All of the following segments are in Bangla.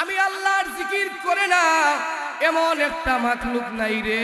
আমি আল্লাহর জিকির করে না এমন একটা মাখলুক নাই রে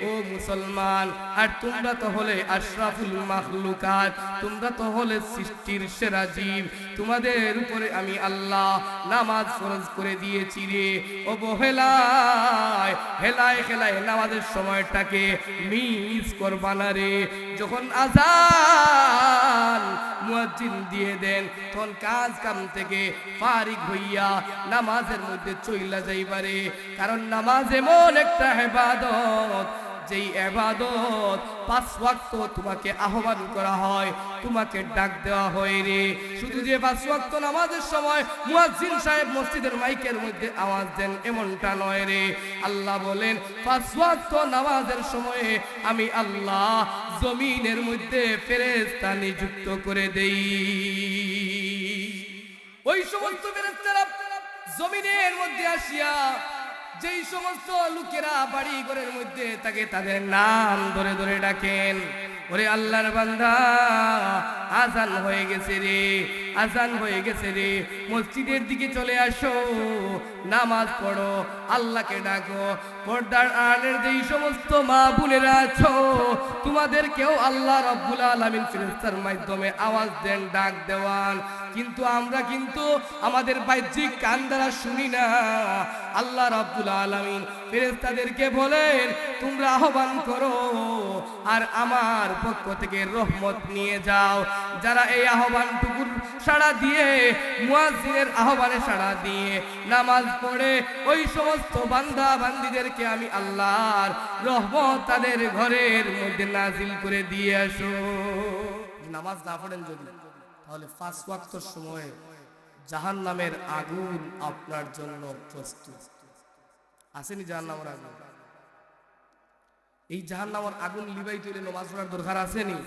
ও মুসলমান। আর তোমরা তো হলে আশরাফুল মাখলুকাত, তোমরা তো হলে সৃষ্টির সেরা জীব। তোমাদের উপরে আমি আল্লাহ নামাজ ফরজ করে দিয়েছি রে। অবহেলায় হেলায় খেলায় নামাজের সময়টাকে মিস করবা না রে। যখন আযান মুয়াজ্জিন দিয়ে দেন তখন কাজ কাম থেকে ফারিগ হইয়া নামাজের মধ্যে চইলা যাইবারে। কারণ নামাজ এমন একটা ইবাদত, যেই ইবাদত 5 ওয়াক্ত তোমাকে আহ্বান করা হয়, তোমাকে ডাক দেওয়া হয় রে। শুধু যে 5 ওয়াক্ত নামাজের সময় মুয়াজ্জিন সাহেব মসজিদের মাইকের মধ্যে আওয়াজ দেন এমনটা নয় রে। আল্লাহ বলেন 5 ওয়াক্ত নামাজের সময়ে আমি আল্লাহ জমিনের মধ্যে ফেরেশতা নিযুক্ত করে দেই। ওই সমস্ত ফেরেশতারা জমিনের মধ্যে আসিয়া যেই সমস্ত লোকেরা বাড়ি ঘরের মধ্যে থাকে তাদের নাম ধরে ধরে ডাকেন, ওরে আল্লাহর বান্দা আজান হয়ে গেছে রে, আজান হয়ে গেছে রে, মসজিদের দিকে চলে আসো, নামাজ পড়ো, আল্লাহকে ডাকো। পর্দার আড়ালের যেই সমস্ত মা বোনেরা আছো তোমাদেরকেও আল্লাহ রাব্বুল আলামিন ফেরেশতার মাধ্যমে আওয়াজ দেন, ডাক দেওয়ান। কিন্তু আমরা কিন্তু আমাদের বাহ্যিক কান দ্বারা শুনি না। আল্লাহ রাব্বুল আলামিন ফেরেশতাদেরকে বলেন তোমরা আহ্বান করো আর আমার পক্ষ থেকে রহমত নিয়ে যাও। যারা এই আহ্বানটুকুর সাড়া দিয়ে মুয়াজ্জিনের আহ্বানে সাড়া দিয়ে নামাজ পড়ে ওই সমস্ত বান্দা বান্দীদেরকে আমি আল্লাহর রহমত তাদের ঘরের মধ্যে নাজিল করে দিয়ে আসো। নামাজ না পড়েন যদি তাহলে 5 ওয়াক্তের সময় জাহান্নামের আগুন আপনার জন্য প্রস্তুত। আসেনি জাহান্নামের আগুন? এই জাহান্নামের আগুন লিবাই তুলে নামাজ পড়ার দরকার আসেনি?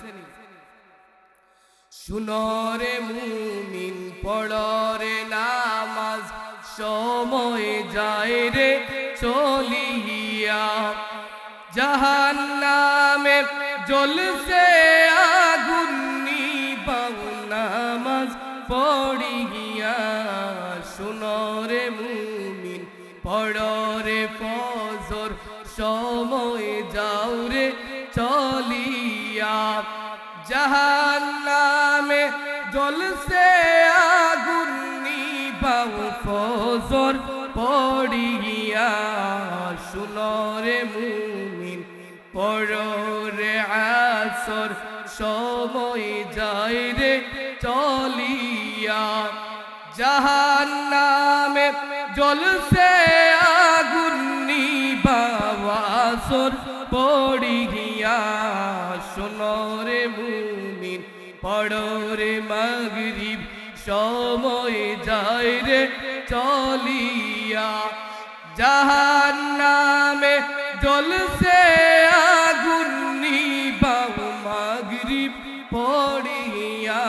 শুনো রে মুমিন পড়ো রে নামাজ, সময় যায় রে চলিয়া, জাহান্নামে জ্বলছে আগুন নিবাও নামাজ পড়িয়া। শুনো রে মুমিন পড়ো রে ফজর, সময় যাও রে চলিয়া, জাহান্নামে জ্বলছে আগুন নিবাও ফজর পড়িয়া। শুনো রে মুমিন পড়ো রে আসর, সময় যায় রে চলিয়া, জাহান্নামে জ্বলছে আগুন নিবাও আসর পড়িয়া। শুনো রে মুমিন পড়ো রে মাগরিব, সময় যায় রে চলিয়া, জাহান্নামে জ্বলছে আগুন নিবাও মাগরিব পড়িয়া।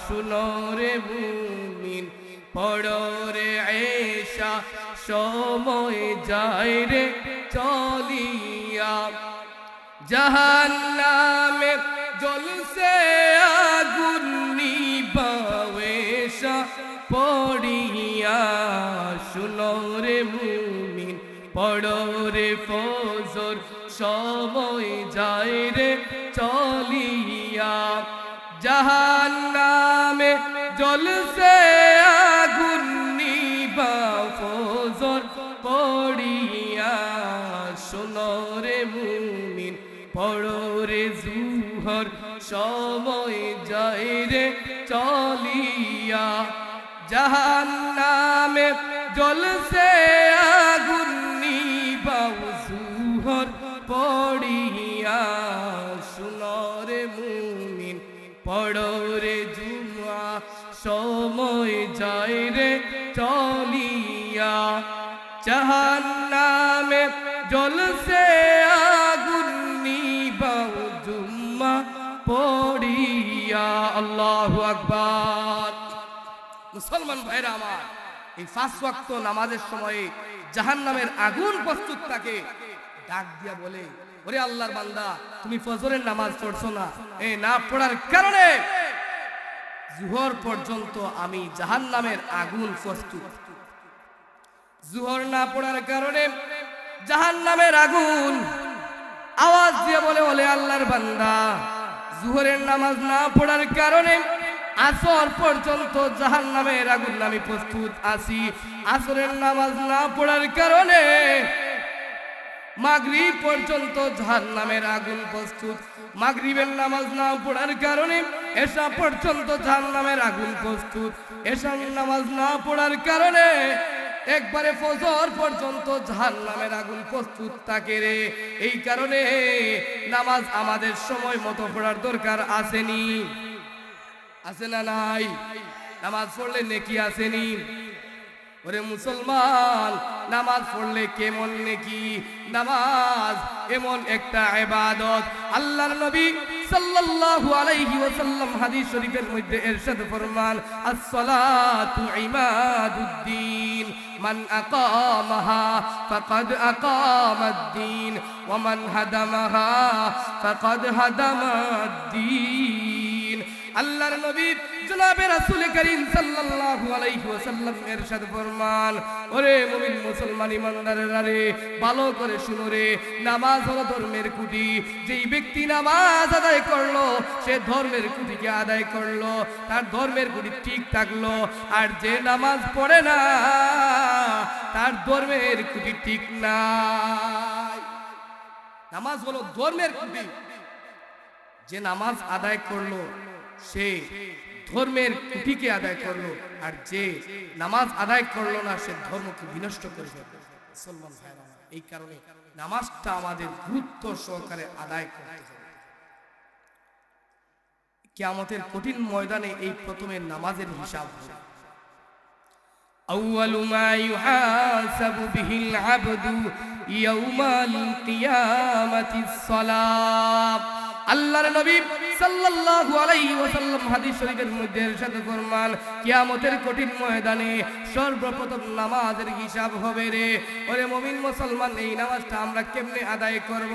শুনো রে মুমিন পড়ো রে এশা, সময় যায় রে চলিয়া, জাহান্নামে জ্বলছে আগুন নিবাও এশা পড়িয়া। শুনো রে মুমিন পড়ো রে ফজর, সময় যায় রে চলিয়া, জাহান্নামে জ্বলছে আগুন নিবাও ফজর পড়িয়া। শুনো রে মুমিন পড়ো রে জুহর, সময় যায় রে চলিয়া, জাহান্নামে জ্বলছে আগুন নিবাও জুহর পড়িয়া। শুনো রে মুমিন পড়ো রে জুমা, সময় যায় রে চলিয়া, জাহান্নামে জ্বলছে আগুন নিবাও জুম্মা পড়িয়া। আল্লাহু আকবার। মুসলমান ভাইরা আমার, এই 5 ওয়াক্ত নামাজের সময়ে জাহান্নামের আগুন প্রস্তুত থাকে। ডাক দিয়া বলে ওরে আল্লাহর বান্দা তুমি ফজরের নামাজ পড়ছো না, এই না পড়ার কারণে জোহর পর্যন্ত আমি জাহান্নামের আগুন প্রস্তুত। জোহর না পড়ার কারণে জাহান্নামের আগুন আওয়াজ দিয়ে বলে, ওলে আল্লাহর বান্দা, জোহরের নামাজ না পড়ার কারণে আসর পর্যন্ত জাহান্নামের আগুন আমি প্রস্তুত আছি। আসরের নামাজ না পড়ার কারণে মাগরিব পর্যন্ত জাহান্নামের আগুন প্রস্তুত। মাগরিবের নামাজ না পড়ার কারণে এশা পর্যন্ত জাহান্নামের আগুন প্রস্তুত। এশার নামাজ না পড়ার কারণে একবারে ফজর পর্যন্ত জাহান্নামের আগুন প্রস্তুত থাকে রে। এই কারণে নামাজ আমাদের সময় মতো পড়ার দরকার আসেনি, আছে না নাই? নামাজ পড়লে নেকি আসেনি? ওরে মুসলমান, নামাজ পড়লে কেমন নেকি? নামাজ এমন একটা ইবাদত, আল্লাহর নবী সাল্লাল্লাহু আলাইহি ওয়াসাল্লাম হাদিস শরীফের মধ্যে ইরশাদ ফরমান, আস-সালাতু ইমাদুদ্দিন, মান আকামাহা ফাকাদ আকামাদ-দ্বীন ওয়া মান হাদামাহা ফাকাদ হাদামাদ-দ্বীন। আল্লাহর নবী জনাবে রাসূল করিম সাল্লাল্লাহু আলাইহি ওয়াসাল্লাম ইরশাদ ফরমান, ওরে মুমিন মুসলমান ইমানদারেরা রে, ভালো করে শুনো রে, নামাজ হলো ধর্মের খুঁটি। যেই ব্যক্তি নামাজ আদায় করলো সে ধর্মের খুঁটিকে আদায় করলো, তার ধর্মের খুঁটি ঠিক থাকলো। আর যে নামাজ পড়ে না তার ধর্মের খুঁটি ঠিক নাই। নামাজ হলো ধর্মের খুঁটি। যে নামাজ আদায় করলো সে ধর্মের খুঁটিকে আদায় করলো, আর যে নামাজ আদায় করলো না সে ধর্মকে বিনষ্ট করে ফেলবে। মুসলমান ভাইরা, এই কারণে নামাজটা আমাদের গুরুত্ব সহকারে আদায় করতে হবে। কিয়ামতের কঠিন ময়দানে এই প্রথমে নামাজের হিসাব হবে। আউয়ালু মা ইউহাসাবু বিহিল আবদু ইয়াউমাল কিয়ামাতিস সালাত। আল্লাহর নবী সাল্লাল্লাহু আলাইহি ওয়াসাল্লাম হাদিস শরীফের মধ্যে ইরশাদ ফরমান, কিয়ামতের কঠিন ময়দানে সর্বপ্রথম নামাজের হিসাব হবে রে। ওরে মুমিন মুসলমান, এই নামাজটা আমরা কেমনে আদায় করব?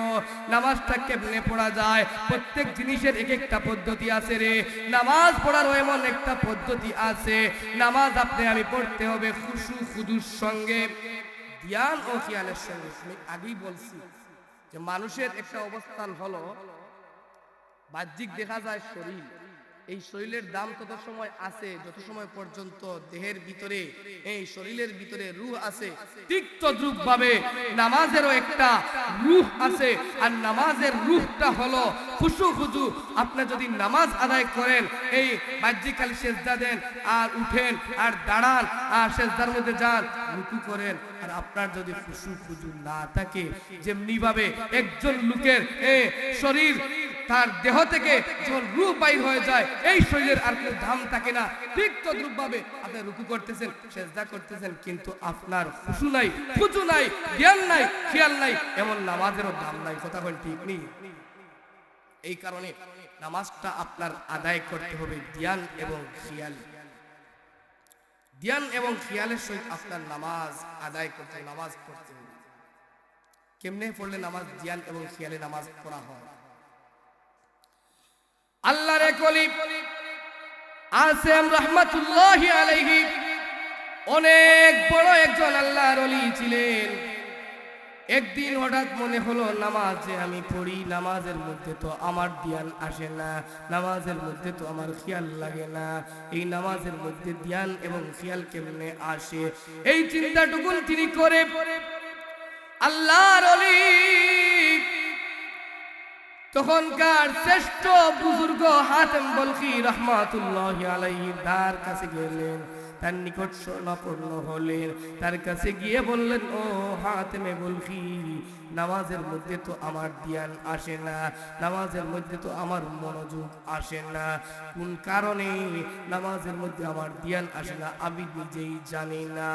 নামাজটা কেমনে পড়া যায়? প্রত্যেক জিনিসের এক একটা পদ্ধতি আছে রে। নামাজ পড়ারও এমন একটা পদ্ধতি আছে। নামাজ আপনি আমি পড়তে হবে খুশু খুদুর সঙ্গে, ধ্যান ও খেয়ালের সঙ্গে। আমি আগেই বলছি যে মানুষের একটা অবস্থান হলো, বাহ্যিক দেখা যায় শরীর, এই শরীরের দাম তত সময় আছে যত সময় পর্যন্ত দেহের ভিতরে, এই শরীরের ভিতরে রূহ আছে। ঠিক তদ্রূপ ভাবে নামাজেরও একটা রূহ আছে, আর নামাজের রূহটা হলো খুশু খুজু। আপনি যদি নামাজ আদায় করেন, এই বাহ্যিক খালি সেজদা দেন আর উঠেন আর দাঁড়ান আর সেজদার মধ্যে যান, রুকু করেন, আর আপনার যদি খুশু খুজু না থাকে, যেমনি ভাবে একজন লোকের শরীর তার দেহ থেকে যখন রূহ বাইর হয়ে যায়, এই শরীরের আর কোনো দাম থাকে না। ঠিক তদ্রূপ ভাবে আপনি রুকু করতেছেন, সেজদা করতেছেন, কিন্তু আপনার খুশু নাই, খুজু নাই, জ্ঞান নাই, খেয়াল নাই, এমন নামাজেরও দাম নাই। কথা বল ঠিক নেই? এই কারণে নামাজটা আপনার আদায় করতে হবে জ্ঞান এবং খেয়াল। জ্ঞান এবং খেয়ালের সহিত আপনার নামাজ আদায় করতে, নামাজ পড়তে হবে। কেমনে পড়লে নামাজ জ্ঞান এবং খেয়ালে নামাজ পড়া হয়? আল্লাহর এক ওলি আসেম রাহমাতুল্লাহি আলাইহি, অনেক বড় একজন আল্লাহর ওলি ছিলেন। একদিন হঠাৎ মনে হলো নামাজে আমি পড়ি, নামাজের মধ্যে তো আমার ধ্যান আসে না, নামাজের মধ্যে তো আমার খেয়াল লাগে না, এই নামাজের মধ্যে ধ্যান এবং খেয়াল কেমনে আসে? এই চিন্তাটুকুন তিনি করে আল্লাহর ওলি তখনকার শ্রেষ্ঠ বুজুর্গ হাতেম বলখি রহমাতুল্লাহি আলাইহির দ্বার কাছে গেলেন, তার নিকট শরণাপন্ন হলেন, তার কাছে গিয়ে বললেন, ও হাতেমে বলখি, নামাজের মধ্যে তো আমার ধ্যান আসে না, নামাজের মধ্যে তো আমার মনোযোগ আসে না। কোন কারণে নামাজের মধ্যে আমার ধ্যান আসে না আমি নিজেই জানি না।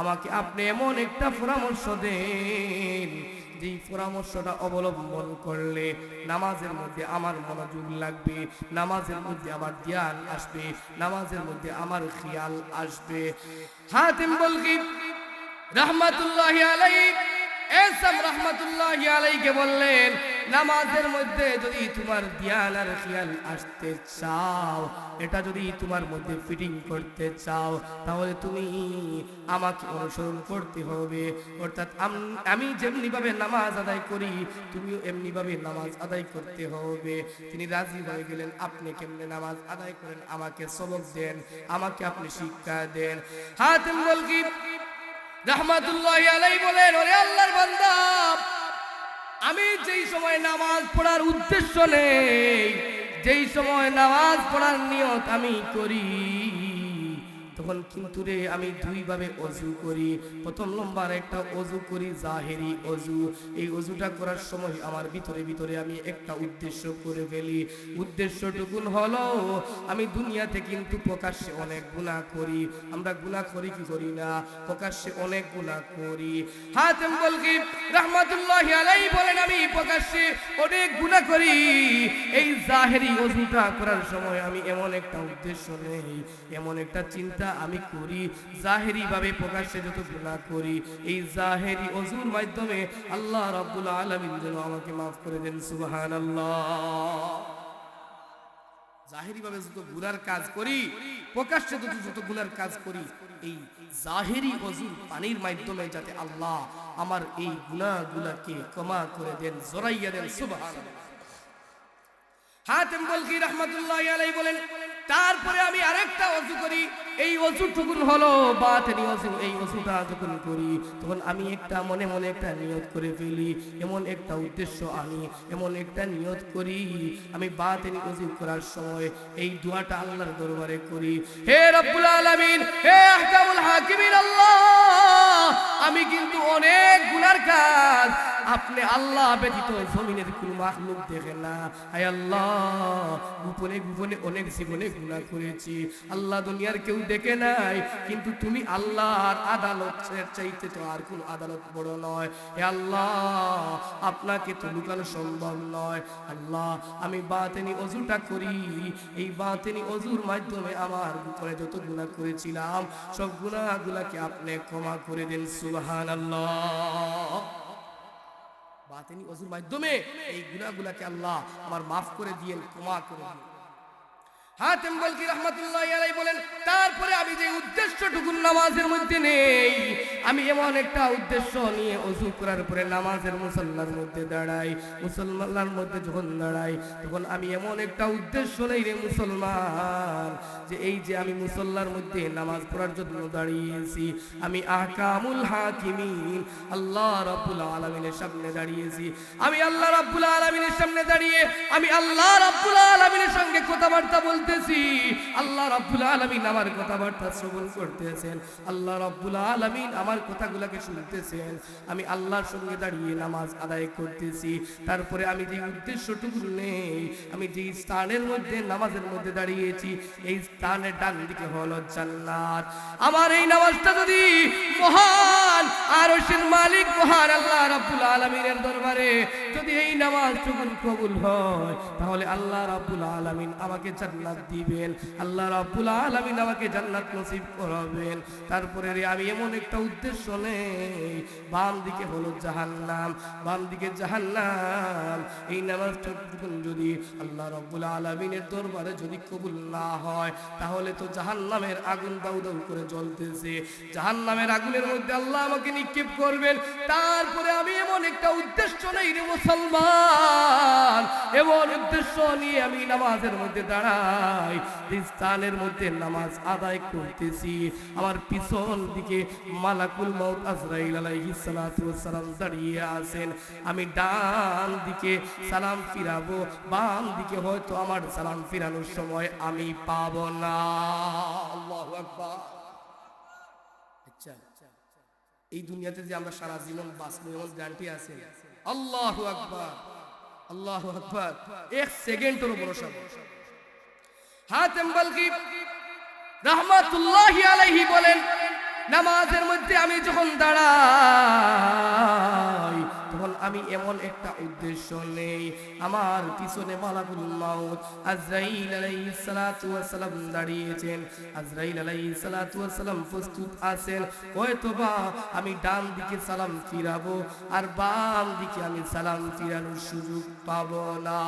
আমাকে আপনি এমন একটা পরামর্শ দেন যেই পরামর্শটা অবলম্বন করলে নামাজের মধ্যে আমার মনোযোগ লাগবে, নামাজের মধ্যে আমার ধ্যান আসবে, নামাজের মধ্যে আমার খেয়াল আসবে। হাতেম বলখি রাহমাতুল্লাহি আলাইহি, এসাম রাহমাতুল্লাহি আলাইহিকে বললেন, ও নামাজের মধ্যে যদি তোমার ধ্যান আর খেয়াল আসতে চাও, এটা যদি তোমার মধ্যে ফিটিং করতে চাও, তাহলে তুমি আমাকে অনুসরণ করতে হবে। অর্থাৎ আমি যেমনি ভাবে নামাজ আদায় করি, তুমিও এমনি ভাবে নামাজ আদায় করতে হবে। তিনি রাজি হয়ে গেলেন। আপনি কেমনে নামাজ আদায় করেন আমাকে সবক দেন, আমাকে আপনি শিক্ষা দেন। হাতেম বলকি রাহমাতুল্লাহি আলাইহি বলেন, ওরে আল্লাহর বান্দা, আমি যেই সময় নামাজ পড়ার উদ্দেশ্য নেই, যেই সময় নামাজ পড়ার নিয়ত আমি করি, তখন কিন্তু রে আমি দুইভাবে অজু করি। প্রথম নম্বর একটা অজু করি জাহেরি অজু। এই অজুটা করার সময় আমার ভিতরে ভিতরে আমি একটা উদ্দেশ্য করে ফেলি। উদ্দেশ্যটুকুন হলো আমি দুনিয়াতে কিন্তু প্রকাশ্যে অনেক গুনাহ করি। আমরা গুনাহ করি কি করি না? প্রকাশ্যে অনেক গুনাহ করি। হাতেম বলকি রাহমাতুল্লাহি আলাইহি বলেন, আমি প্রকাশ্যে অনেক গুনাহ করি। এই জাহেরি অজুটা করার সময় আমি এমন একটা উদ্দেশ্য নেই, এমন একটা চিন্তা আমি করি, জাহেরি ভাবে প্রকাশ্যে যত গুনাহ করি, এই জাহেরি ওযুর মাধ্যমে আল্লাহ রাব্বুল আলামিন যেন আমাকে maaf করে দেন। সুবহানাল্লাহ। জাহেরি ভাবে যত গুনার কাজ করি, প্রকাশ্যে যত গুনার কাজ করি, এই জাহেরি ওযুর পানির মাধ্যমে যাতে আল্লাহ আমার এই গুনাহগুলোকে ক্ষমা করে দেন, জড়াইয়া দেন। সুবহানাল্লাহ। হাতেম বলকি রাহমাতুল্লাহি আলাইহি বলেন, তারপরে আমি আরেকটা ওযু করি। এই ওযুটুকুন হলো বাতিনি ওযু। এই ওযুটা যখন করি তখন আমি একটা মনে মনে একটা নিয়ত করে ফেলি, এমন একটা উদ্দেশ্য আনি, এমন একটা নিয়ত করি। আমি বাতিনি ওযু করার সময় এই দোয়াটা আল্লাহর দরবারে করি, হে রব্বুল আলামিন, হে আহকামুল হাকিমিন আল্লাহ, আমি কিন্তু অনেক গুনার কাজ আপনি আল্লাহ ব্যতীত জমিনের কোন মাখলুক দেখে না। আয় আল্লাহ, গোপনে গোপনে অনেক জীবনে গুনাহ করেছি আল্লাহ, দুনিয়ার কেউ দেখে নাই, কিন্তু তুমি আল্লাহর আদালতের চাইতে তো আর কোন আদালত বড় নয়। হে আল্লাহ, আপনাকে তো লুকানো সম্ভব নয়। আল্লাহ, আমি বাতিনি ওযুটা করি, এই বাতিনি ওযুর মাধ্যমে আমার গোপনে যত গুনাহ করেছিলাম সব গুনাহগুলোকে আপনি ক্ষমা করে দেন। সুবহানাল্লাহ। বাতিনি ওযুর মাধ্যমে এই গুনাহগুলোকে আল্লাহ আমার maaf করে দিয়েন, ক্ষমা করে দিন। হাতেম বলকি রাহমাতুল্লাহি আলাইহি বলেন, তারপরে আমি যে উদ্দেশ্যটুকু নামাজের মধ্যে নেই, আমি এমন একটা উদ্দেশ্য নিয়ে ওযু করার পরে নামাজের মুসল্লার মধ্যে দাঁড়াই। মুসলমানদের মধ্যে যখন দাঁড়াই তখন আমি এমন একটা উদ্দেশ্য নেই রে মুসলমান, যে এই যে আমি মুসল্লার মধ্যে নামাজ পড়ার জন্য দাঁড়িয়েছি, আমি আহকামুল হাকিমিন আল্লাহ রাব্বুল আলামিনের সামনে দাঁড়িয়েছি। আমি আল্লাহ রাব্বুল আলামিনের সামনে দাঁড়িয়ে আমি আল্লাহ রাব্বুল আলামিনের সঙ্গে কথাবার্তা বলতেছি। আল্লাহ রাব্বুল আলামিন আমার কথাবার্তা শ্রবণ করতেছেন, আল্লাহ রাব্বুল আলামিন আমার কথাগুলোকে শুনতেছেন। আমি আল্লাহর সঙ্গে দাঁড়িয়ে নামাজ আদায় করতেছি। তারপরে আমি যে উদ্দেশ্যটুকু নেই, আমি যে স্থানের মধ্যে নামাজের মধ্যে দাঁড়িয়েছি, এই স্থানের ডান দিকে হলো জান্নাত। আমার এই নামাজটা যদি মহান আরশের মালিক মহান আল্লাহ রাব্বুল আলামিনের দরবারে যদি এই নামাজটুকু কবুল হয়, তাহলে আল্লাহ রাব্বুল আলামিন আমাকে জান্নাত দিবেন, আল্লাহ রাব্বুল আলামিন আমাকে জান্নাত নসিব করাবেন। তারপরে রে আমি এমন একটা উদ্দেশ্য নেই, বাম দিকে হলো জাহান্নাম, বাম দিকে জাহান্নাম। এই নামাজটা যদি আল্লাহ রাব্বুল আলামিনের দরবারে যদি কবুল না হয়, তাহলে তো জাহান্নামের আগুন দাউ দাউ করে জ্বলতেছে, জাহান্নামের আগুনের মধ্যে আল্লাহ আমাকে নিক্ষেপ করবেন। তারপরে আমি এমন একটা উদ্দেশ্য নেই রে মুসলমান, এমন উদ্দেশ্য নিয়ে আমি নামাজের মধ্যে দাঁড়াই, স্থানের মধ্যে নামাজ আদায় করতেছি। আমার পিছন দিকে মালাকুল মউত আজরাইল আলাইহিস সালাতু ওয়াস সালাম দাঁড়িয়ে আছেন। আমি ডান দিকে সালাম ফিরাবো, বাম দিকে হয়তো আমার সালাম ফিরানোর সময় আমি পাবো না। আল্লাহু আকবার। আচ্ছা, এই দুনিয়াতে যে আমরা সারা জীবন বাঁচবো এমন গ্যারান্টি আছে? আল্লাহু আকবার, আল্লাহু আকবার। এক সেকেন্ডেরও ভরসা নেই। হাতেম বলকি রাহমাতুল্লাহি আলাইহি বলেন, নামাজের মধ্যে আমি যখন দাঁড়াই যখন আমি এমন একটা উদ্দেশ্য নেই, আমার পিছনে মালাকুল মাউত আজরাইল আলাইহিস সালাতু ওয়াস সালাম দাঁড়িয়েছেন, আজরাইল আলাইহিস সালাতু ওয়াস সালাম প্রস্তুত আছেন, হয়তোবা আমি ডান দিকে সালাম ফিরাবো আর বাম দিকে আমি সালাম ফিরানোর সুযোগ পাবো না।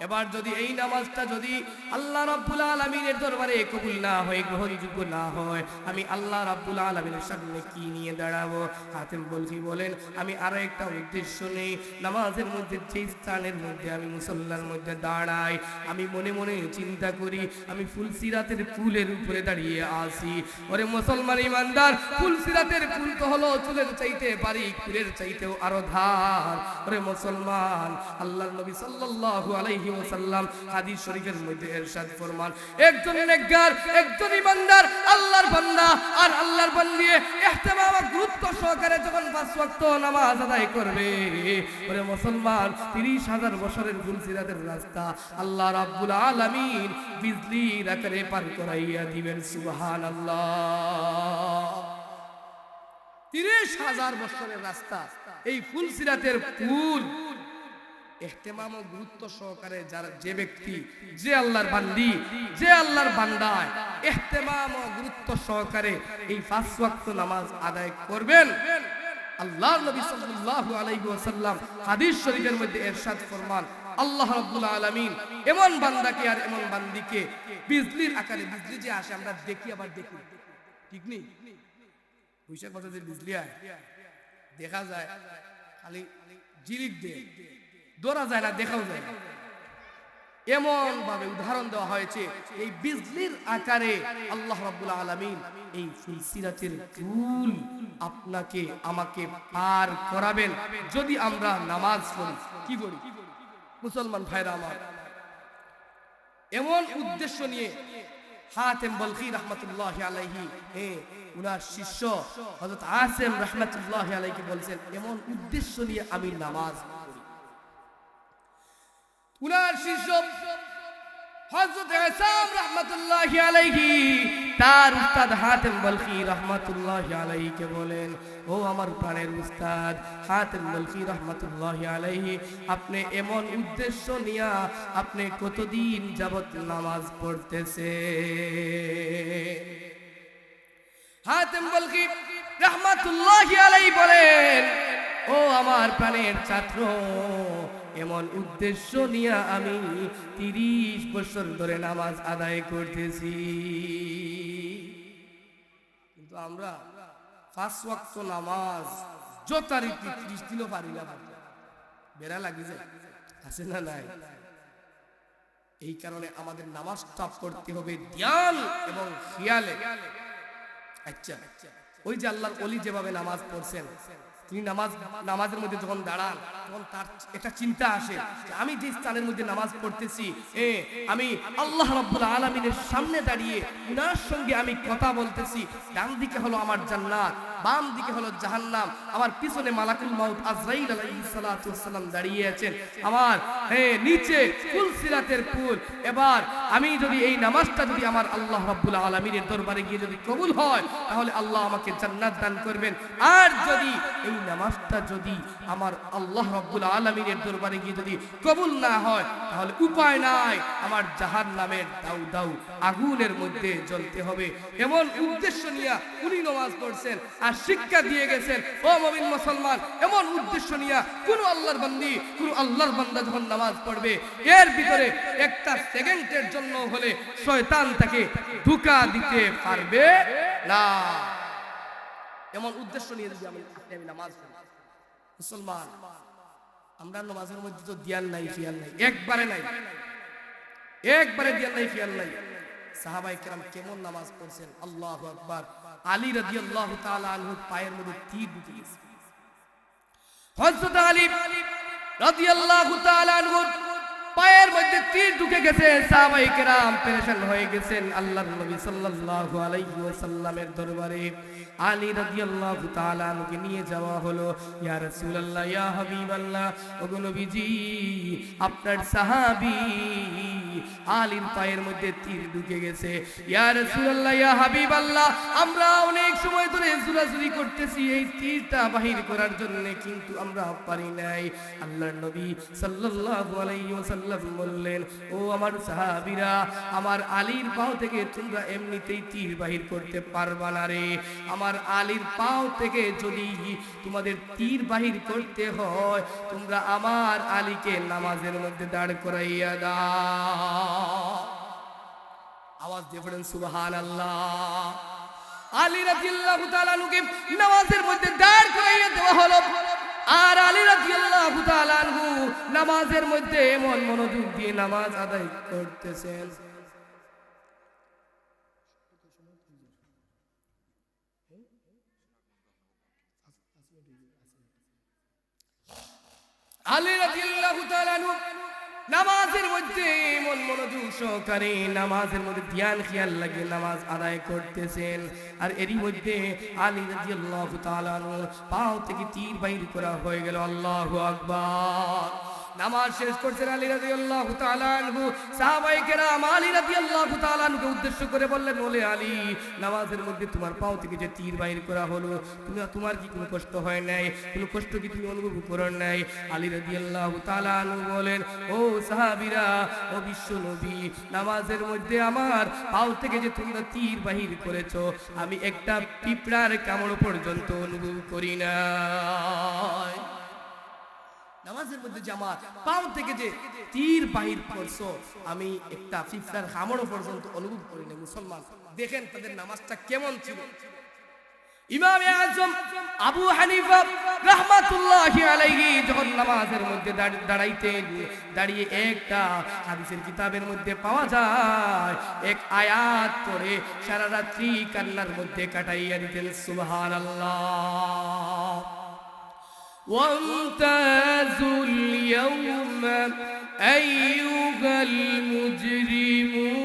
এবার যদি এই নামাজটা যদি আল্লাহ রাব্বুল আলামিনের দরবারে কবুল না হয়, গ্রহণযোগ্য না হয়, আমি আল্লাহ রাব্বুল আলামিনের সামনে কি নিয়ে দাঁড়াবো? হাতেম বলছি বলেন, আমি আরো একটা উদ্দেশ্য নেই। নামাজের মধ্যে যে স্থানের মধ্যে আমি মুসল্লার মধ্যে দাঁড়াই, আমি মনে মনে চিন্তা করি আমি ফুলসিরাতের পুলের উপরে দাঁড়িয়ে আছি। ওরে মুসলমান ইমানদার, ফুলসিরাতের পুল তো হলো চুলের চাইতে বারিক, পুলের চাইতেও আরো ধার। ওরে মুসলমান, আল্লাহর নবী সাল্লাল্লাহু আলাইহি ওয়াসাল্লাম হাদিস শরীফের মধ্যে ইরশাদ ফরমান, একজন নেককার, একজন ইমানদার আল্লাহর বান্দা আর আল্লাহর বান্দি ইহতিমাম গুরুত্ব সহকারে যখন 5 ওয়াক্ত নামাজ আদায় করবে, ওরে মুসলমান 30,000 বছরের ফুলসিরাতের রাস্তা আল্লাহ রাব্বুল আলামিন বিজলির আকারে পার করাইয়া দিবেন। সুবহানাল্লাহ। 30,000 বছরের রাস্তা এই ফুলসিরাতের পুল ইহতিমাম ও গুরুত্ব সহকারে যারা, যে ব্যক্তি, যে আল্লাহর বান্দি, যে আল্লাহর বান্দা ইহতিমাম ও গুরুত্ব সহকারে এই 5 ওয়াক্ত নামাজ আদায় করবেন, আল্লাহর নবী সাল্লাল্লাহু আলাইহি ওয়াসাল্লাম হাদিস শরীফের মধ্যে ইরশাদ ফরমান, আল্লাহ রাব্বুল আলামিন এমন বান্দাকে আর এমন বান্দিকে বিজলির আকারে, বিজলি যে আসে আমরা দেখি আবার দেখি, ঠিক নেই? বৈশাখ মাসে যে বিজলি হয় দেখা যায়, খালি জিলিক দেয়, ধরা যায় না, দেখাও যায় না। এমন ভাবে উদাহরণ দেওয়া হয়েছে, এই বিজলির আকারে আল্লাহ রাব্বুল আলামিন এই ফুলসিরাতের পুল আপনাকে আমাকে পার করাবেন যদি আমরা নামাজ পড়ি। কি পড়ি মুসলমান ভাইরা আমার? এমন উদ্দেশ্য নিয়ে হাতেম বলখি রাহমাতুল্লাহি আলাইহি, উনার শিষ্য হযরত আসিম রাহমাতুল্লাহি আলাইহি বলছেন, এমন উদ্দেশ্য নিয়ে আমি নামাজ পড়ি। উনার শিষ্য হযরত আসিম রাহমাতুল্লাহি আলাইহি তার উস্তাদ হাতেম বলখি রাহমাতুল্লাহি আলাইহি বলেন, ও আমার প্রাণের উস্তাদ হাতেম বলখি রাহমাতুল্লাহি আলাইহি, আপনি এমন উদ্দেশ্য নিয়ে আপনি কতদিন যাবত নামাজ পড়তেছে? হাতেম বলখি রাহমাতুল্লাহি আলাইহি বলেন, ও আমার প্রাণের ছাত্র, এমন উদ্দেশ্য নিয়ে আমি 30 বছর ধরে নামাজ আদায় করতেছি। কিন্তু আমরা 5 ওয়াক্ত নামাজ যথারীতি 30 দিনও পারি না, বেড়া লাগি যায়, আছে না নাই? এই কারণে আমাদের নামাজটা পড়তে হবে ধ্যান এবং খেয়ালে। আচ্ছা, ওই যে আল্লাহর ওলি যেভাবে নামাজ পড়ছেন, তিনি নামাজের মধ্যে যখন দাঁড়ান তখন তার একটা চিন্তা আসে যে আমি যে স্থানের মধ্যে নামাজ পড়তেছি, আমি আল্লাহ রাব্বুল আলামিনের সামনে দাঁড়িয়ে উনার সঙ্গে আমি কথা বলতেছি। ডান দিকে হলো আমার জান্নাত, বাম দিকে হলো জাহান্নাম, আমার পিছনে মালাকুল মাউত আজরাইল আলাইহিস সালাতু ওয়াস সালাম দাঁড়িয়ে আছেন, আমার নিচে ফুলসিরাতের পুল। এবার আমি যদি এই নামাজটা যদি আমার আল্লাহ রাব্বুল আলামিনের দরবারে গিয়ে যদি কবুল হয়, তাহলে আল্লাহ আমাকে জান্নাত দান করবেন। আর যদি এই নামাজটা যদি আমার আল্লাহ রাব্বুল আলামিনের দরবারে গিয়ে যদি কবুল না হয়, তাহলে উপায় নাই, আমার জাহান্নামের দাউ দাউ আগুনের মধ্যে জ্বলতে হবে। এমন উদ্দেশ্য নিয়ে উনি নামাজ পড়ছেন আর শিক্ষা দিয়ে গেছেন, ও মুমিন মুসলমান, এমন উদ্দেশ্য নিয়ে কোন আল্লাহর বান্দি, কোন আল্লাহর বান্দা যখন নামাজ পড়বে, এর ভিতরে একটা সেকেন্ডের জন্য হলে শয়তান তাকে ধোঁকা দিতে পারবে না। এমন উদ্দেশ্য নিয়ে যদি আমি নামাজ পড়ি, মুসলমান, আমরা নামাজের মধ্যে তো ধ্যান নাই, খেয়াল নাই, একবারে নাই, একবারে ধ্যান নাই, খেয়াল নাই। সাহাবায়ে কেরাম কেমন নামাজ পড়ছেন, আল্লাহু আকবার। আলী রাদিয়াল্লাহু তাআলা আনহু পায়ের মধ্যে তীর ঢুকে গেছে। হযরত আলী রাদিয়াল্লাহু তাআলা আনহু পায়ের মধ্যে তীর ঢুকে গেছে। সাহাবায়ে কেরাম পেরেশান হয়ে গেছেন। আল্লাহর নবী সাল্লাল্লাহু আলাইহি ওয়াসাল্লামের দরবারে আলী রাদিয়াল্লাহু তাআলা আনহুকে নিয়ে যাওয়া হলো। ইয়া রাসূলুল্লাহ, ইয়া হাবিবাল্লাহ, ওগো নবীজি, আপনার সাহাবী আলীর পায়ের মধ্যে তীর ঢুকে গেছে। ইয়া রাসূলুল্লাহ, ইয়া হাবিবাল্লাহ, আমরা অনেক সময় ধরে জোরাজুরি করতেছি এই তীরটা বাহির করার জন্য, কিন্তু আমরা পারি নাই। আল্লাহর নবী সাল্লাল্লাহু আলাইহি ওয়াসাল্লাম বললেন, ও আমার সাহাবীরা, আমার আলীর পাও থেকে তোমরা এমনিতেই তীর বাহির করতে পারবা না রে। আমার আলীর পাও থেকে যদি তোমাদের তীর বাহির করতে হয়, তোমরা আমার আলীকে নামাজের মধ্যে দাঁড় করাইয়া দাও। আওয়াজ দিয়ে পড়েন সুবহানাল্লাহ। আলী রাদিয়াল্লাহু তাআলা আনহুকে নামাজের মধ্যে দাঁড় করাইয়া দেওয়া হলো। আর আলী রাদিয়াল্লাহু তাআলা আনহু নামাজের মধ্যে এমন মনোযোগ দিয়ে নামাজ আদায় করতেছেন। আলী রাদিয়াল্লাহু তাআলা আনহু নামাজের মধ্যে এমন মনোযোগ সহকারে নামাজের মধ্যে ধ্যান খেয়াল লাগিয়ে নামাজ আদায় করতেছেন। আর এরই মধ্যে আলী রাদিয়াল্লাহু তাআলা আনহু পাও থেকে তীর বাইর করা হয়ে গেল। আল্লাহু আকবার। নামাজ শেষ করছেন আলী রাদিয়াল্লাহু তাআলা আনহু। সাহাবায়ে কেরাম আলী রাদিয়াল্লাহু তাআলা আনহুকে উদ্দেশ্য করে বললেন, ওলে আলী, নামাজের মধ্যে তোমার পাও থেকে যে তীর বাইর করা হলো, তোমার কি কোনো কষ্ট হয় নাই? কোনো কষ্ট কি তুমি অনুভব করো নাই? আলী রাদিয়াল্লাহু তাআলা আনহু বলেন, ও সাহাবীরা, ও বিশ্ব নবী, নামাজের মধ্যে আমার পাও থেকে যে তোমরা তীর বাহির করেছো, আমি একটা পিঁপড়ার কামড় পর্যন্ত অনুভব করি না। নামাজের মধ্যে যে আমার পাও থেকে যে তীর বাহির করছো, আমি একটা পিঁপড়ার কামড় পর্যন্ত অনুভব করি না। মুসলমান দেখেন তাদের নামাজটা কেমন ছিল। ইমামে আজম আবু হানিফা রাহমাতুল্লাহি আলাইহি যখন নামাজের মধ্যে দাঁড়াইতেন, দাঁড়িয়ে একটা হাদিসের কিতাবের মধ্যে পাওয়া যায়, এক আয়াত পড়ে সারা রাত্রি কান্নার মধ্যে কাটাইয়া দিতেন। সুবহানাল্লাহ। وامتازوا اليوم أيها المجرمون।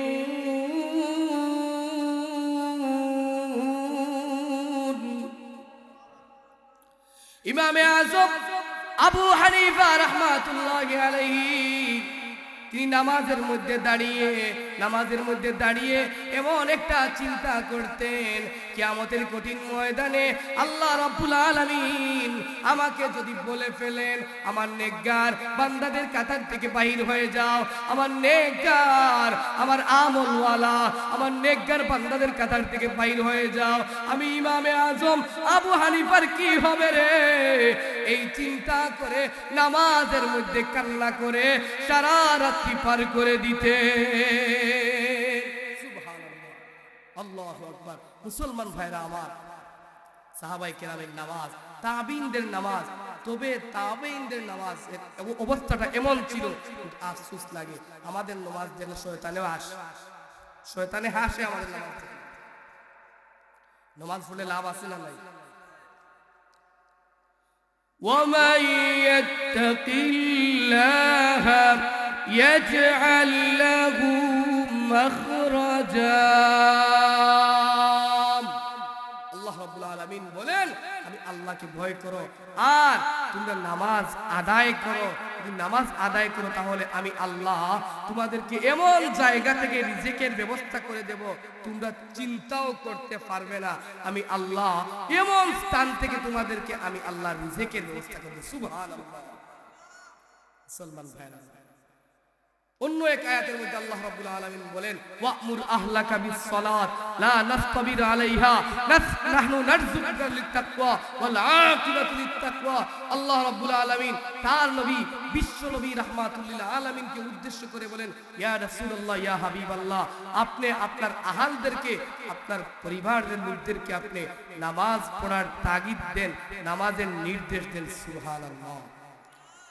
ইমামে আযম আবু হানিফা রাহমাতুল্লাহি আলাইহি তিনি নামাজের মধ্যে দাঁড়িয়ে এমন একটা চিন্তা করতেন, কিয়ামতের কঠিন ময়দানে আল্লাহ রাব্বুল আলামিন আমাকে যদি বলে ফেলেন, আমার নেককার বান্দাদের কাতার থেকে বাহির হয়ে যাও, আমার নেককার, আমার আমলওয়ালা, আমার নেককার বান্দাদের কাতার থেকে বাহির হয়ে যাও, আমি ইমামে আজম আবু হানিফার কি হবে রে? এই চিন্তা করে নামাজের মধ্যে কান্না করে সারা রাত্রি পার করে দিতে। সুবহানাল্লাহ, আল্লাহু আকবার। মুসলমান ভাইরা আমার, সাহাবায়ে কেরামের নামাজ, তাবিঈনদের নামাজ, তবে তাবিঈনদের নামাজ অবস্থাটা এমন ছিল, আফসোস লাগে আমাদের নামাজ যেন শয়তানে হাসে আমাদের নামাজ থেকে। নামাজ পড়লে লাভ আছে না নাই? وَمَن يَتَّقِ اللَّهَ يَجْعَل لَّهُ مَخْرَجًا। আল্লাহ রাব্বুল আলামিন বলেন, আমি আল্লাহকে ভয় করো আর তোমরা নামাজ আদায় করো। যদি নামাজ আদায় করো তাহলে আমি আল্লাহ তোমাদেরকে এমন জায়গা থেকে রিজিকের ব্যবস্থা করে দেব, তোমরা চিন্তাও করতে পারবে না। আমি আল্লাহ এমন স্থান থেকে তোমাদেরকে আমি আল্লাহ রিজিকের ব্যবস্থা করব। সুবহানাল্লাহ। মুসলমান ভাইরা, অন্য এক আয়াতের মধ্যে আল্লাহ রাব্বুল আলামিন বলেন, ওয়া'মুর আহলাকা বিস-সালাত লা নাসতাবির আলাইহা নাহনু নারযুকুকা লিত-তাকওয়া ওয়াল আকিবাতু লিত-তাকওয়া। আল্লাহ রাব্বুল আলামিন তার নবী বিশ্ব নবী রাহমাতুল আলামিনকে উদ্দেশ্য করে বলেন, ইয়া রাসূলুল্লাহ, ইয়া হাবিবাল্লাহ, আপনি আপনার আহলদেরকে, আপনার পরিবারের লোকদেরকে আপনি নামাজ পড়ার তাগিদ দেন, নামাজের নির্দেশ দেন। সুবহানাল্লাহ।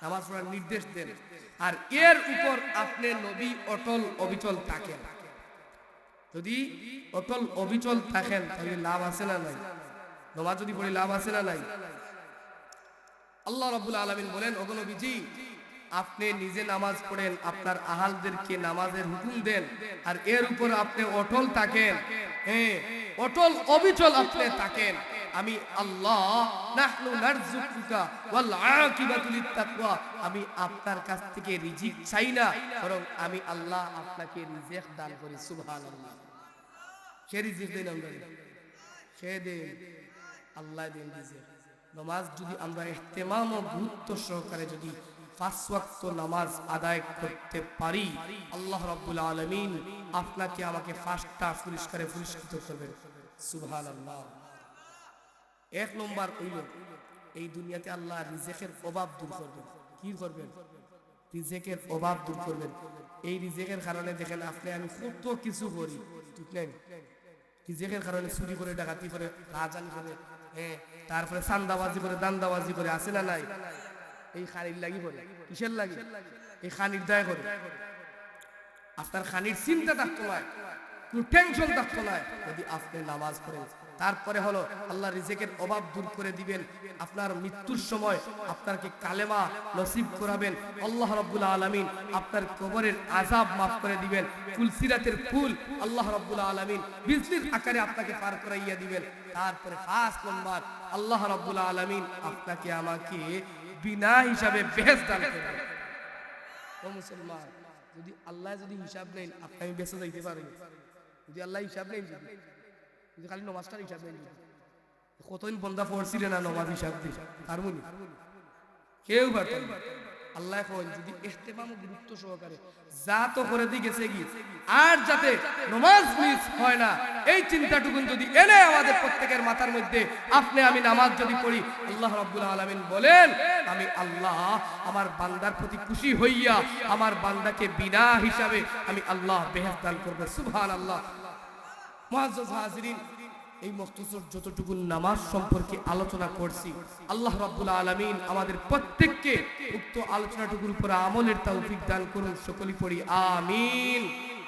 নামাজ পড়ার নির্দেশ দেন, আর এর উপর আপনি নবী অটল অবিচল থাকেন। যদি অটল অবিচল থাকেন তাহলে লাভ আছে না নাই? নামাজ যদি পড়ে লাভ আছে না নাই? আল্লাহ রাব্বুল আলামিন বলেন, ওগো নবীজি, আপনি নিজে নামাজ পড়েন, আপনার আহলদেরকে নামাজের হুকুম দেন, আর এর উপর আপনি অটল থাকেন। হ্যাঁ, অটল অবিচল আপনি থাকেন। আমি আল্লাহ নাহনু নারযুকুকা ওয়াল আকিবাতু লিত্তাকওয়া, আমি আপনার কাছ থেকে রিজিক চাই না, বরং আমি আল্লাহ আপনাকে রিজিক দান করি। সুবহানাল্লাহ। কে রিজিক দেন? আমরা কে দেন? আল্লাহ দেন রিজিক। নামাজ যদি আমরা ইহতিমাম ও গুরুত্ব সহকারে যদি 5 ওয়াক্ত নামাজ আদায় করতে পারি, আল্লাহ রাব্বুল আলামিন আপনাকে আমাকে 5টা পুরস্কারে পুরস্কৃত করবেন। সুবহানাল্লাহ। 1 নম্বর হইল এই দুনিয়াতে আল্লাহ রিজিকের অভাব দূর করবেন। কি করবেন? রিজিকের অভাব দূর করবেন। এই রিজিকের কারণে দেখেন আপনি আমি কত কিছু করি, ঠিক নাই? রিজিকের কারণে চুরি করে, ডাকাতি করে, রাজানি করে, তারপরে চান্দাবাজি করে, দান্দাবাজি করে, আছে না নাই? এই খানির লাগি করে। কিসের লাগি? এই খানির দায় করে। আপনার খানির চিন্তা থাকতো না, কোনো টেনশন থাকতো না যদি আপনি নামাজ পড়েন। তারপরে হলো আল্লাহ রিজিকের অভাব দূর করে দিবেন। আপনার মৃত্যুর সময় আপনাকে কালেমা নসিব করাবেন। আল্লাহ রাব্বুল আলামিন আপনার কবরের আযাব মাফ করে দিবেন। ফুলসিরাতের ফুল আল্লাহ রাব্বুল আলামিন বিজলির আকারে আপনাকে পার করাইয়া দিবেন। তারপরে 5 নম্বর আল্লাহ রাব্বুল আলামিন আপনাকে আমাকে বিনা হিসাবে বেহেশত দান করবেন। ও মুসলমান, যদি আল্লাহ যদি হিসাব নেন, আপনি আমি বেঁচে যাইতে পারি। যদি আল্লাহ হিসাব নেন, যদি খালি নমাজটার হিসাব নেন, কতদিন বন্ধা পড়ছিলেন না নমাজ হিসাব দিয়ে আর মনি কেউ পারতেন। আল্লাহ এখন যদি ইহতিমাম গুরুত্ব সহকারে যা তো করে দিয়ে গেছে কি আর যাতে নামাজ মিস হয় না, এই চিন্তাটুকুন যদি এনে আমাদের প্রত্যেকের মাথার মধ্যে আপনি আমি নামাজ যদি পড়ি, আল্লাহ রাব্বুল আলামিন বলেন আমি আল্লাহ আমার বান্দার প্রতি খুশি হইয়া আমার বান্দাকে বিনা হিসাবে আমি আল্লাহ বেহেশত দান করব। সুবহানাল্লাহ। মুআজ্জাজ হাজিরিন, এই মখতুসর যতটুকু নামাজ সম্পর্কে আলোচনা করছি, আল্লাহ রাব্বুল আলামিন আমাদের প্রত্যেককে উক্ত আলোচনাটুকুর উপর আমলের তৌফিক দান করুন। সকলেই পড়ি আমিন।